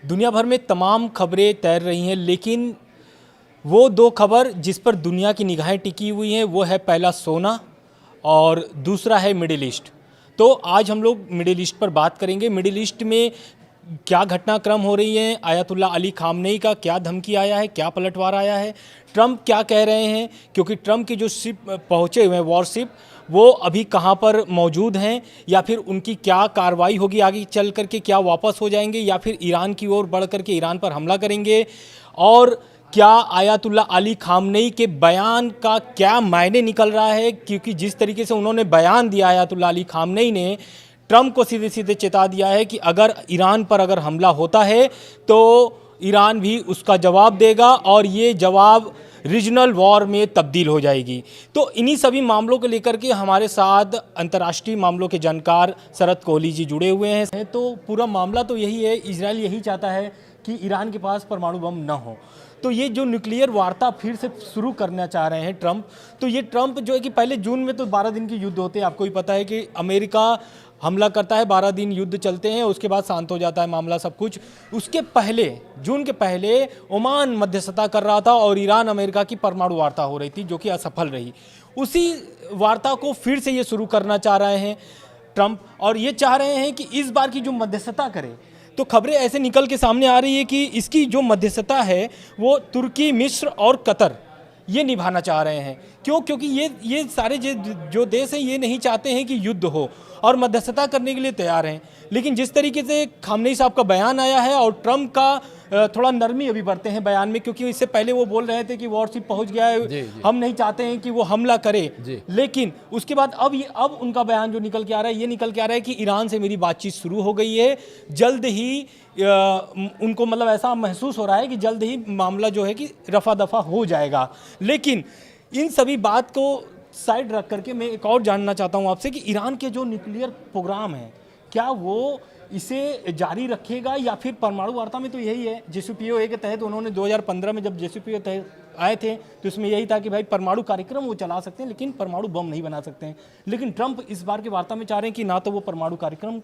दुनिया भर में तमाम खबरें तैर रही हैं, लेकिन वो दो खबर जिस पर दुनिया की निगाहें टिकी हुई हैं वो है पहला सोना और दूसरा है मिडिल ईस्ट। तो आज हम लोग मिडिल ईस्ट पर बात करेंगे। मिडिल ईस्ट में क्या घटनाक्रम हो रही हैं, आयतुल्ला अली खामनेई का क्या धमकी आया है, क्या पलटवार आया है, ट्रंप क्या कह रहे हैं, क्योंकि ट्रंप की जो शिप पहुंचे हुए हैं वॉरशिप वो अभी कहां पर मौजूद हैं, या फिर उनकी क्या कार्रवाई होगी आगे चल करके, क्या वापस हो जाएंगे या फिर ईरान की ओर बढ़ करके ईरान पर हमला करेंगे, और क्या आयतुल्ला अली खामनेई के बयान का क्या मायने निकल रहा है, क्योंकि जिस तरीके से उन्होंने बयान दिया आयतुल्ला अली खामनेई ने ट्रंप को सीधे सीधे चेता दिया है कि अगर ईरान पर अगर हमला होता है तो ईरान भी उसका जवाब देगा और ये जवाब रीजनल वॉर में तब्दील हो जाएगी। तो इन्हीं सभी मामलों को लेकर के हमारे साथ अंतर्राष्ट्रीय मामलों के जानकार शरद कोहली जी जुड़े हुए हैं। तो पूरा मामला तो यही है, इजराइल यही चाहता है कि ईरान के पास परमाणु बम न हो। तो ये जो न्यूक्लियर वार्ता फिर से शुरू करना चाह रहे हैं ट्रंप, तो ये ट्रंप जो है कि पहले जून में तो 12 दिन की युद्ध होते हैं, आपको भी पता है कि अमेरिका हमला करता है, 12 दिन युद्ध चलते हैं, उसके बाद शांत हो जाता है मामला सब कुछ। उसके पहले जून के पहले ओमान मध्यस्थता कर रहा था और ईरान अमेरिका की परमाणु वार्ता हो रही थी जो कि असफल रही। उसी वार्ता को फिर से ये शुरू करना चाह रहे हैं ट्रंप, और ये चाह रहे हैं कि इस बार की जो मध्यस्थता करे, तो खबरें ऐसे निकल के सामने आ रही है कि इसकी जो मध्यस्थता है वो तुर्की, मिस्र और कतर ये निभाना चाह रहे हैं। क्यों? क्योंकि ये सारे जो देश हैं ये नहीं चाहते हैं कि युद्ध हो और मध्यस्थता करने के लिए तैयार हैं। लेकिन जिस तरीके से खामनेई साहब का बयान आया है और ट्रंप का थोड़ा नरमी अभी बरते हैं बयान में, क्योंकि इससे पहले वो बोल रहे थे कि वॉरशिप पहुंच गया है, हम नहीं चाहते हैं कि वो हमला करे, लेकिन उसके बाद अब उनका बयान जो निकल के आ रहा है, ये निकल के आ रहा है कि ईरान से मेरी बातचीत शुरू हो गई है, जल्द ही उनको मतलब ऐसा महसूस हो रहा है कि जल्द ही मामला जो है कि रफा दफा हो जाएगा। लेकिन इन सभी बात को साइड रख करके मैं एक और जानना चाहता हूं आपसे कि ईरान के जो न्यूक्लियर प्रोग्राम है, क्या वो इसे जारी रखेगा या फिर परमाणु वार्ता में तो यही है, JCPOA के तहत उन्होंने 2015 में जब JCPOA तहत आए थे तो इसमें यही था कि भाई परमाणु कार्यक्रम वो चला सकते हैं लेकिन परमाणु बम नहीं बना सकते हैं। लेकिन ट्रंप इस बार की वार्ता में चाह रहे हैं कि ना तो वो परमाणु कार्यक्रम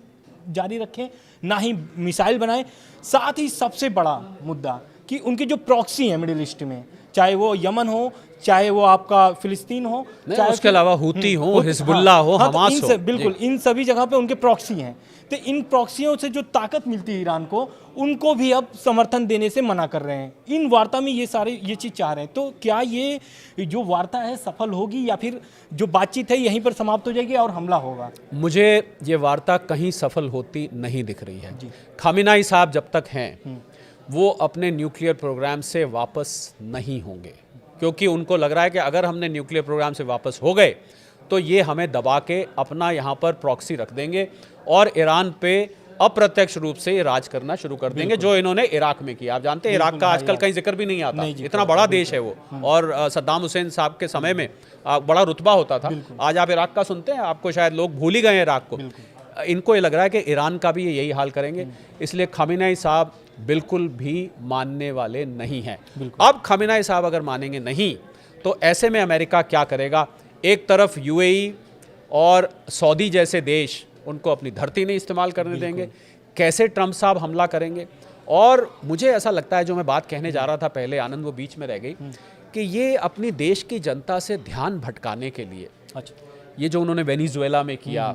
जारी रखें, ना ही मिसाइल बनाएं। साथ ही सबसे बड़ा मुद्दा कि उनकी जो प्रॉक्सी है मिडिल ईस्ट में, चाहे वो यमन हो, चाहे वो आपका फिलिस्तीन हो, चाहे उसके अलावा हूती हो, हिजबुल्लाह हो, हमास हो, बिल्कुल इन सभी जगह पे उनके प्रॉक्सी हैं। तो इन प्रॉक्सियों से जो ताकत मिलती है ईरान को, उनको भी अब समर्थन देने से मना कर रहे हैं। इन वार्ता में ये चीज़ चाह रहे हैं। तो क्या ये जो वार्ता है सफल होगी या फिर जो बातचीत है यहीं पर समाप्त हो जाएगी और हमला होगा? मुझे ये वार्ता कहीं सफल होती नहीं दिख रही है। खामेनेई साहब जब तक हैं वो अपने न्यूक्लियर प्रोग्राम से वापस नहीं होंगे, क्योंकि उनको लग रहा है कि अगर हमने न्यूक्लियर प्रोग्राम से वापस हो गए तो ये हमें दबा के अपना यहाँ पर प्रॉक्सी रख देंगे और ईरान पे अप्रत्यक्ष रूप से राज करना शुरू कर देंगे, जो इन्होंने इराक में किया। आप जानते हैं इराक का आजकल कहीं जिक्र भी नहीं आता, इतना बड़ा देश है वो, और सद्दाम हुसैन साहब के समय में बड़ा रुतबा होता था। आज आप इराक का सुनते हैं, आपको शायद लोग भूल ही गए इराक को। इनको ये लग रहा है कि ईरान का भी यही हाल करेंगे, इसलिए खामेनेई साहब बिल्कुल भी मानने वाले नहीं हैं। अब खामेनेई साहब अगर मानेंगे नहीं तो ऐसे में अमेरिका क्या करेगा? एक तरफ UAE और सऊदी जैसे देश उनको अपनी धरती नहीं इस्तेमाल करने देंगे, कैसे ट्रंप साहब हमला करेंगे? और मुझे ऐसा लगता है, जो मैं बात कहने जा रहा था पहले, आनंद वो बीच में रह गई, कि ये अपनी देश की जनता से ध्यान भटकाने के लिए ये जो उन्होंने वेनेजुएला में किया,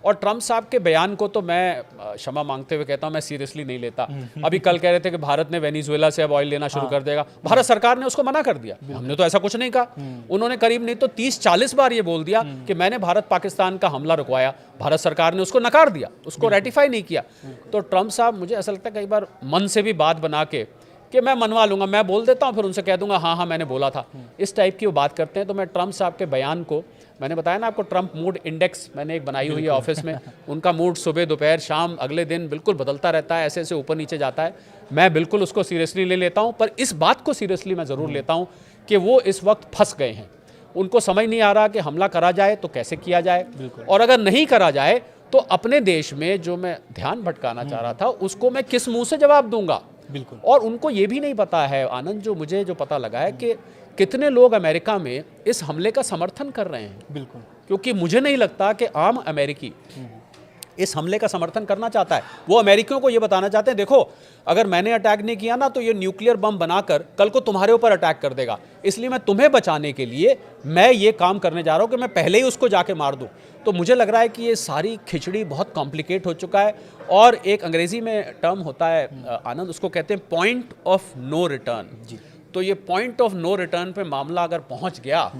और ट्रंप साहब के बयान को तो मैं क्षमा मांगते हुए कहता हूं मैं सीरियसली नहीं लेता। अभी कल कह रहे थे कि भारत ने वेनेजुएला से अब ऑयल लेना शुरू कर देगा, भारत सरकार ने उसको मना कर दिया। हमने तो ऐसा कुछ नहीं कहा। उन्होंने करीब नहीं तो 30-40 बार ये बोल दिया कि मैंने भारत पाकिस्तान का हमला रुकवाया, भारत सरकार ने उसको नकार दिया, उसको रेटिफाई नहीं किया। तो ट्रंप साहब, मुझे ऐसा लगता है कई बार मन से भी बात बना के कि मैं मनवा लूंगा, मैं बोल देता हूं, फिर उनसे कह दूंगा हाँ मैंने बोला था, इस टाइप की वो बात करते हैं। तो मैं ट्रंप साहब के बयान को, मैंने बताया ना आपको, ट्रंप मूड इंडेक्स मैंने एक बनाई हुई है ऑफिस में, उनका मूड सुबह दोपहर शाम अगले दिन बिल्कुल बदलता रहता है, ऐसे ऐसे ऊपर नीचे जाता है। मैं बिल्कुल उसको सीरियसली ले लेता हूँ, पर इस बात को सीरियसली मैं ज़रूर लेता हूँ कि वो इस वक्त फंस गए हैं। उनको समझ नहीं आ रहा कि हमला करा जाए तो कैसे किया जाए, और अगर नहीं करा जाए तो अपने देश में जो मैं ध्यान भटकाना चाह रहा था उसको मैं किस मुँह से जवाब दूंगा। और उनको ये भी नहीं पता है, आनंद, जो मुझे जो पता लगा है कि कितने लोग अमेरिका में इस हमले का समर्थन कर रहे हैं। क्योंकि मुझे नहीं लगता कि आम अमेरिकी इस हमले का समर्थन करना चाहता है। वो अमेरिकियों को ये बताना चाहते हैं, देखो अगर मैंने अटैक नहीं किया ना तो ये न्यूक्लियर बम बनाकर कल को तुम्हारे ऊपर अटैक कर देगा, इसलिए मैं तुम्हें बचाने के लिए मैं ये काम करने जा रहा हूँ कि मैं पहले ही उसको जाके मार दूँ। तो मुझे लग रहा है कि ये सारी खिचड़ी बहुत कॉम्प्लिकेट हो चुका है। और एक अंग्रेजी में टर्म होता है आनंद, उसको कहते हैं पॉइंट ऑफ नो रिटर्न। तो ये पॉइंट ऑफ नो रिटर्न पे मामला अगर पहुंच गया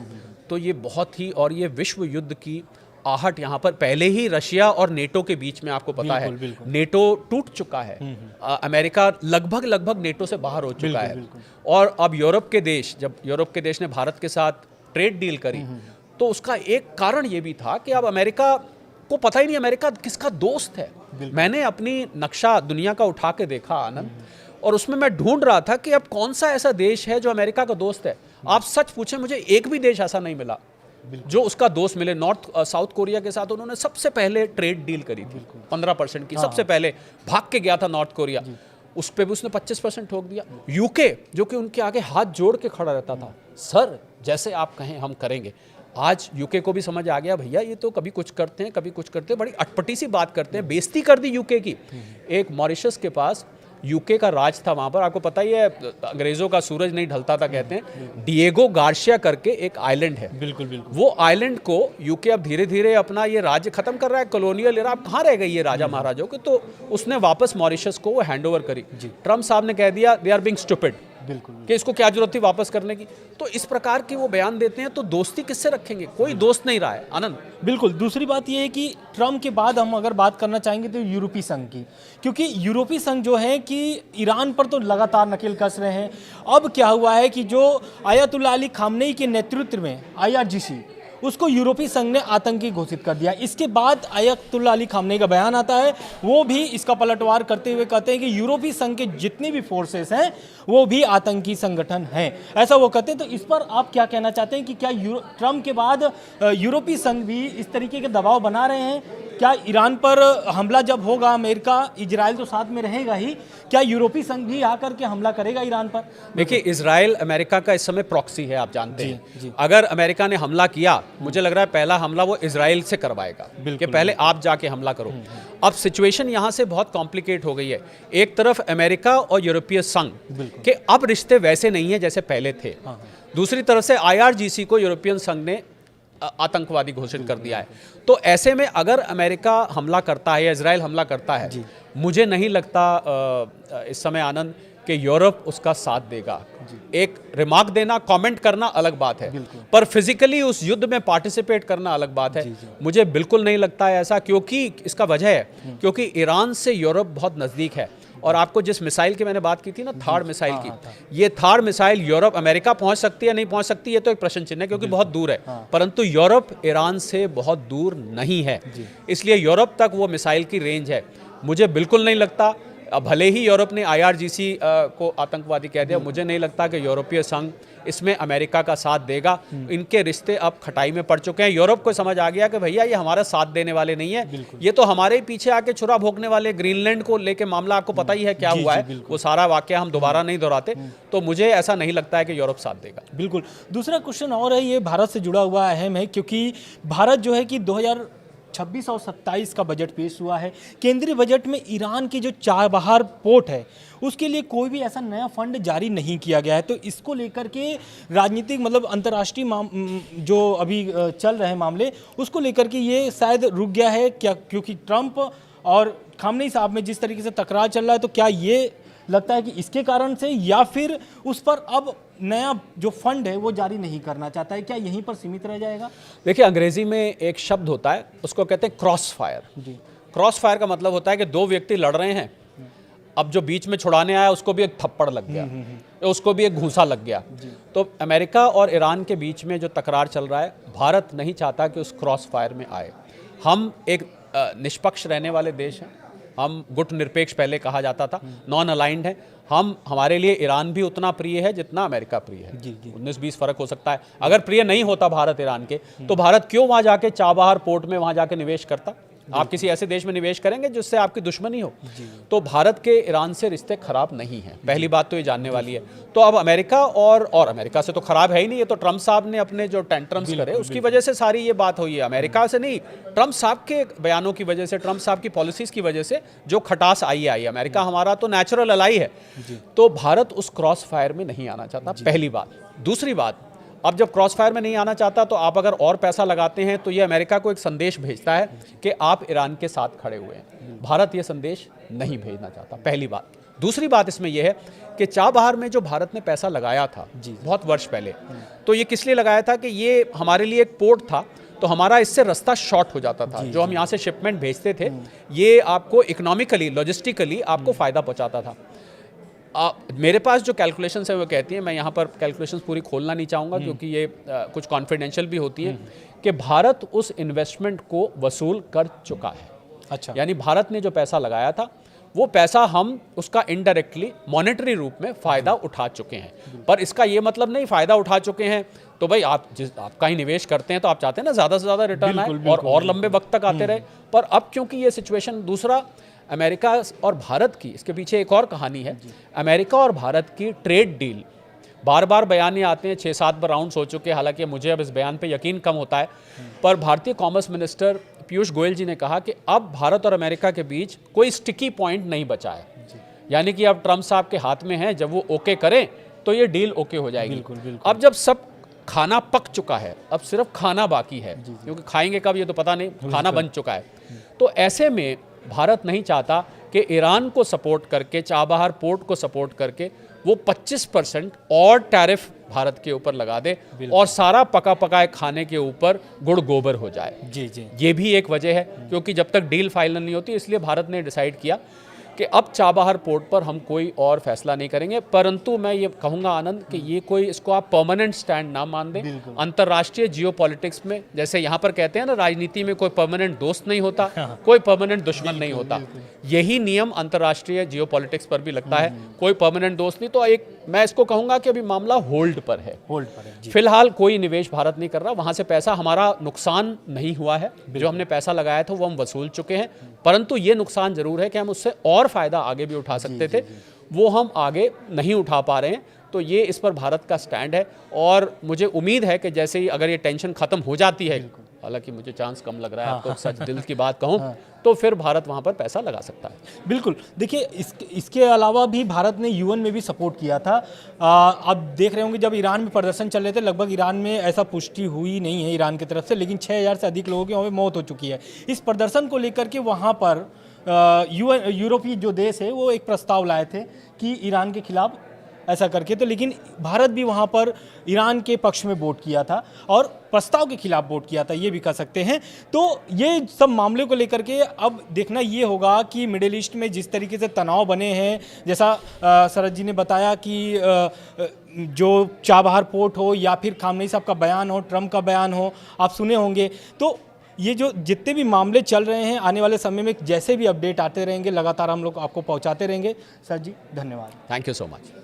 तो ये बहुत ही, और ये विश्व युद्ध की आहट यहाँ पर पहले ही रशिया और नेटो के बीच में, आपको पता है नेटो टूट चुका है, अमेरिका लगभग नेटो से बाहर हो चुका है। और अब यूरोप के देश, जब यूरोप के देश ने भारत के साथ ट्रेड डील करी तो उसका एक कारण ये भी था कि अब अमेरिका को पता ही नहीं अमेरिका किसका दोस्त है। मैंने अपनी नक्शा दुनिया का उठा के देखा आनंद, और उसमें मैं ढूंढ रहा था कि अब कौन सा ऐसा देश है जो अमेरिका का दोस्त है। आप सच पूछें, मुझे एक भी देश ऐसा नहीं मिला जो उसका दोस्त मिले। साउथ कोरिया के साथ उन्होंने सबसे पहले ट्रेड डील करी थी 15% की, सबसे पहले भाग के गया था नॉर्थ कोरिया, उस पर भी उसने 25% ठोक दिया। यूके जो कि उनके आगे हाथ जोड़ के खड़ा रहता था, सर जैसे आप कहें हम करेंगे। आज यूके को भी समझ आ गया, भैया ये तो कभी कुछ करते हैं कभी कुछ करते हैं, बड़ी अटपटी सी बात करते हैं, बेइज्जती कर दी यूके की। एक मॉरिशस के पास यूके का राज था, वहाँ पर आपको पता ही है अंग्रेज़ों का सूरज नहीं ढलता था कहते हैं। डिएगो गार्शिया करके एक आइलैंड है, बिल्कुल बिल्कुल, वो आइलैंड को यूके अब धीरे धीरे अपना ये राज्य खत्म कर रहा है, कॉलोनियल एरा। अब कहाँ रह गई ये राजा महाराजों के, तो उसने वापस मॉरिशस को वो हैंड ओवर करी। ट्रम्प साहब ने कह दिया दे आर बीइंग स्टूपिड, बिल्कुल कि इसको क्या जरूरत थी वापस करने की। तो इस प्रकार के वो बयान देते हैं, तो दोस्ती किससे रखेंगे, कोई दोस्त नहीं रहा है आनंद। बिल्कुल। दूसरी बात ये है कि ट्रम्प के बाद हम अगर बात करना चाहेंगे तो यूरोपीय संघ की, क्योंकि यूरोपीय संघ जो है कि ईरान पर तो लगातार नकेल कस रहे हैं। अब क्या हुआ है कि जो आयतुल्लाह अली खामनेई के नेतृत्व में IRGC, उसको यूरोपीय संघ ने आतंकी घोषित कर दिया। इसके बाद आयतुल्लाह अली खामनेई का बयान आता है, वो भी इसका पलटवार करते हुए कहते हैं कि यूरोपीय संघ के जितने भी फोर्सेस हैं वो भी आतंकी संगठन हैं, ऐसा वो कहते हैं। तो इस पर आप क्या कहना चाहते हैं कि क्या ट्रम्प के बाद यूरोपीय संघ भी इस तरीके के दबाव बना रहे हैं? क्या ईरान पर हमला जब होगा, अमेरिका इजराइल तो साथ में रहेगा ही, क्या यूरोपीय संघ भी आकर के हमला करेगा ईरान पर? देखिए, इजराइल अमेरिका का इस समय प्रॉक्सी है, आप जानते हैं। अगर अमेरिका ने हमला किया, मुझे लग रहा है पहला हमला वो इजराइल से करवाएगा कि पहले आप जाके हमला करो। अब सिचुएशन यहाँ से बहुत कॉम्प्लिकेट हो गई है। एक तरफ अमेरिका और यूरोपीय संघ के अब रिश्ते वैसे नहीं है जैसे पहले थे, दूसरी तरफ से IRGC को यूरोपियन संघ ने आतंकवादी घोषित कर दिया है। तो ऐसे में अगर अमेरिका हमला करता है या इजराइल हमला करता है, मुझे नहीं लगता इस समय आनंद कि यूरोप उसका साथ देगा। एक रिमार्क देना, कमेंट करना अलग बात है, पर फिजिकली उस युद्ध में पार्टिसिपेट करना अलग बात है। मुझे बिल्कुल नहीं लगता है ऐसा, क्योंकि इसका वजह है क्योंकि ईरान से यूरोप बहुत नज़दीक है। और आपको जिस मिसाइल की मैंने बात की थी ना, थार्ड मिसाइल की, ये थार्ड मिसाइल यूरोप, अमेरिका पहुंच सकती है नहीं पहुंच सकती, ये तो एक प्रश्न चिन्ह है क्योंकि बहुत दूर है, परंतु यूरोप ईरान से बहुत दूर नहीं है, इसलिए यूरोप तक वो मिसाइल की रेंज है। मुझे बिल्कुल नहीं लगता, भले ही यूरोप ने IRGC को आतंकवादी कह दिया, मुझे नहीं लगता कि यूरोपीय संघ इसमें अमेरिका का साथ देगा। इनके रिश्ते अब खटाई में पड़ चुके हैं। यूरोप को समझ आ गया कि भैया ये हमारा साथ देने वाले नहीं है, ये तो हमारे पीछे आके छुरा भोंकने वाले। ग्रीनलैंड को लेके मामला आपको पता ही है क्या हुआ है, वो सारा वाकया हम दोबारा नहीं दोहराते। तो मुझे ऐसा नहीं लगता है कि यूरोप साथ देगा। बिल्कुल। दूसरा क्वेश्चन और है, ये भारत से जुड़ा हुआ अहम है, क्योंकि भारत जो है कि 2026 और 27 का बजट पेश हुआ है। केंद्रीय बजट में ईरान की जो चाबहार पोर्ट है उसके लिए कोई भी ऐसा नया फंड जारी नहीं किया गया है। तो इसको लेकर के राजनीतिक मतलब अंतर्राष्ट्रीय जो अभी चल रहे हैं मामले, उसको लेकर के ये शायद रुक गया है क्या, क्योंकि ट्रंप और खामनेई साहब में जिस तरीके से तकरार चल रहा है, तो क्या ये लगता है कि इसके कारण से, या फिर उस पर अब नया जो फंड है वो जारी नहीं करना चाहता है, क्या यहीं पर सीमित रह जाएगा? देखिए, अंग्रेजी में एक शब्द होता है, उसको कहते हैं क्रॉस फायर। क्रॉस फायर का मतलब होता है कि दो व्यक्ति लड़ रहे हैं, अब जो बीच में छुड़ाने आया उसको भी एक थप्पड़ लग गया, उसको भी एक घूंसा लग गया। तो अमेरिका और ईरान के बीच में जो तकरार चल रहा है, भारत नहीं चाहता कि उस क्रॉस फायर में आए। हम एक निष्पक्ष रहने वाले देश हैं, हम गुट निरपेक्ष पहले कहा जाता था, नॉन अलाइंड है। हमारे लिए ईरान भी उतना प्रिय है जितना अमेरिका प्रिय है। 19-20 फर्क हो सकता है। अगर प्रिय नहीं होता भारत ईरान के, तो भारत क्यों वहाँ जाके चाबहार पोर्ट में वहाँ जाके निवेश करता? आप किसी ऐसे देश में निवेश करेंगे जिससे आपकी दुश्मनी हो। तो भारत के ईरान से रिश्ते खराब नहीं हैं, पहली बात तो ये जानने वाली है। तो अब अमेरिका और अमेरिका से तो खराब है ही नहीं, ये तो ट्रम्प साहब ने अपने जो टेंट्रम्स करे उसकी वजह से सारी ये बात हुई है। अमेरिका से नहीं, ट्रम्प साहब के बयानों की वजह से, ट्रम्प साहब की पॉलिसीज की वजह से जो खटास आई है। अमेरिका हमारा तो नेचुरल अलाई है, तो भारत उस क्रॉस फायर में नहीं आना चाहता, पहली बात। दूसरी बात, अब जब क्रॉस फायर में नहीं आना चाहता तो आप अगर और पैसा लगाते हैं तो ये अमेरिका को एक संदेश भेजता है कि आप ईरान के साथ खड़े हुए हैं। भारत ये संदेश नहीं भेजना चाहता, पहली बात। दूसरी बात इसमें यह है कि चाबहार में जो भारत ने पैसा लगाया था बहुत वर्ष पहले, तो ये किस लिए लगाया था कि ये हमारे लिए एक पोर्ट था, तो हमारा इससे रास्ता शॉर्ट हो जाता था। जो हम यहाँ से शिपमेंट भेजते थे ये आपको इकोनॉमिकली, लॉजिस्टिकली आपको फ़ायदा पहुँचाता था। मेरे पास जो कैलकुलेशंस है वो कहती है, मैं यहाँ पर कैलकुलेशंस पूरी खोलना नहीं चाहूँगा क्योंकि ये कुछ कॉन्फिडेंशियल भी होती है, कि भारत उस इन्वेस्टमेंट को वसूल कर चुका है। अच्छा, यानी भारत ने जो पैसा लगाया था वो पैसा हम उसका इनडायरेक्टली मॉनेटरी रूप में फ़ायदा उठा चुके हैं। पर इसका ये मतलब नहीं फ़ायदा उठा चुके हैं तो भाई आप आप कहीं निवेश करते हैं तो आप चाहते हैं ना ज़्यादा से ज़्यादा रिटर्न आए और लंबे वक्त तक आते रहे। पर अब क्योंकि ये सिचुएशन, दूसरा अमेरिका और भारत की, इसके पीछे एक और कहानी है। अमेरिका और भारत की ट्रेड डील, बार बार बयान आते हैं, 6-7 बार राउंड्स हो चुके हैं, हालांकि मुझे अब इस बयान पे यकीन कम होता है। पर भारतीय कॉमर्स मिनिस्टर पीयूष गोयल जी ने कहा कि अब भारत और अमेरिका के बीच कोई स्टिकी पॉइंट नहीं बचा है। यानी कि अब ट्रम्प साहब के हाथ में है, जब वो ओके करें तो ये डील ओके हो जाएगी। बिल्कुल, बिल्कुल। अब जब सब खाना पक चुका है, अब सिर्फ खाना बाकी है, क्योंकि खाएंगे कब ये तो पता नहीं, खाना बन चुका है। तो ऐसे में भारत नहीं चाहता कि ईरान को सपोर्ट करके, चाबहार पोर्ट को सपोर्ट करके वो 25% और टैरिफ भारत के ऊपर लगा दे और सारा पका पकाए खाने के ऊपर गुड़ गोबर हो जाए। जी जी, ये भी एक वजह है, क्योंकि जब तक डील फाइनल नहीं होती, इसलिए भारत ने डिसाइड किया कि अब चाबहार पोर्ट पर हम कोई और फैसला नहीं करेंगे। परंतु मैं ये कहूँगा आनंद कि ये कोई, इसको आप परमानेंट स्टैंड ना मान दें। अंतर्राष्ट्रीय जियोपॉलिटिक्स में, जैसे यहाँ पर कहते हैं ना, राजनीति में कोई परमानेंट दोस्त नहीं होता, कोई परमानेंट दुश्मन नहीं होता। यही नियम अंतर्राष्ट्रीय जियोपॉलिटिक्स पर भी लगता है, कोई परमानेंट दोस्त नहीं। तो एक मैं इसको कहूँगा कि अभी मामला होल्ड पर है, फिलहाल कोई निवेश भारत नहीं कर रहा, वहाँ से पैसा, हमारा नुकसान नहीं हुआ है, जो हमने पैसा लगाया था वो हम वसूल चुके हैं। परंतु ये नुकसान जरूर है कि हम उससे और फ़ायदा आगे भी उठा सकते थे, वो हम आगे नहीं उठा पा रहे हैं। तो ये इस पर भारत का स्टैंड है और मुझे उम्मीद है कि जैसे ही अगर ये टेंशन ख़त्म हो जाती है, हालांकि मुझे चांस कम लग रहा है, आपको सच दिल की बात कहूँ, तो फिर भारत वहाँ पर पैसा लगा सकता है। बिल्कुल। देखिए, इसके अलावा भी भारत ने यूएन में भी सपोर्ट किया था। अब देख रहे होंगे जब ईरान में प्रदर्शन चल रहे थे, लगभग ईरान में ऐसा पुष्टि हुई नहीं है ईरान की तरफ से, लेकिन 6000 से अधिक लोगों की वहाँ पे मौत हो चुकी है। इस प्रदर्शन को लेकर के वहाँ पर यूरोपीय जो देश है वो एक प्रस्ताव लाए थे कि ईरान के खिलाफ ऐसा करके, तो लेकिन भारत भी वहाँ पर ईरान के पक्ष में वोट किया था और प्रस्ताव के खिलाफ वोट किया था, ये भी कह सकते हैं। तो ये सब मामले को लेकर के अब देखना ये होगा कि मिडिल ईस्ट में जिस तरीके से तनाव बने हैं, जैसा शरद जी ने बताया कि जो चाबहार पोर्ट हो या फिर खामनेई साहब का बयान हो, ट्रम्प का बयान हो, आप सुने होंगे। तो ये जो जितने भी मामले चल रहे हैं, आने वाले समय में जैसे भी अपडेट आते रहेंगे, लगातार हम लोग आपको पहुँचाते रहेंगे। सर जी, धन्यवाद। Thank you so much.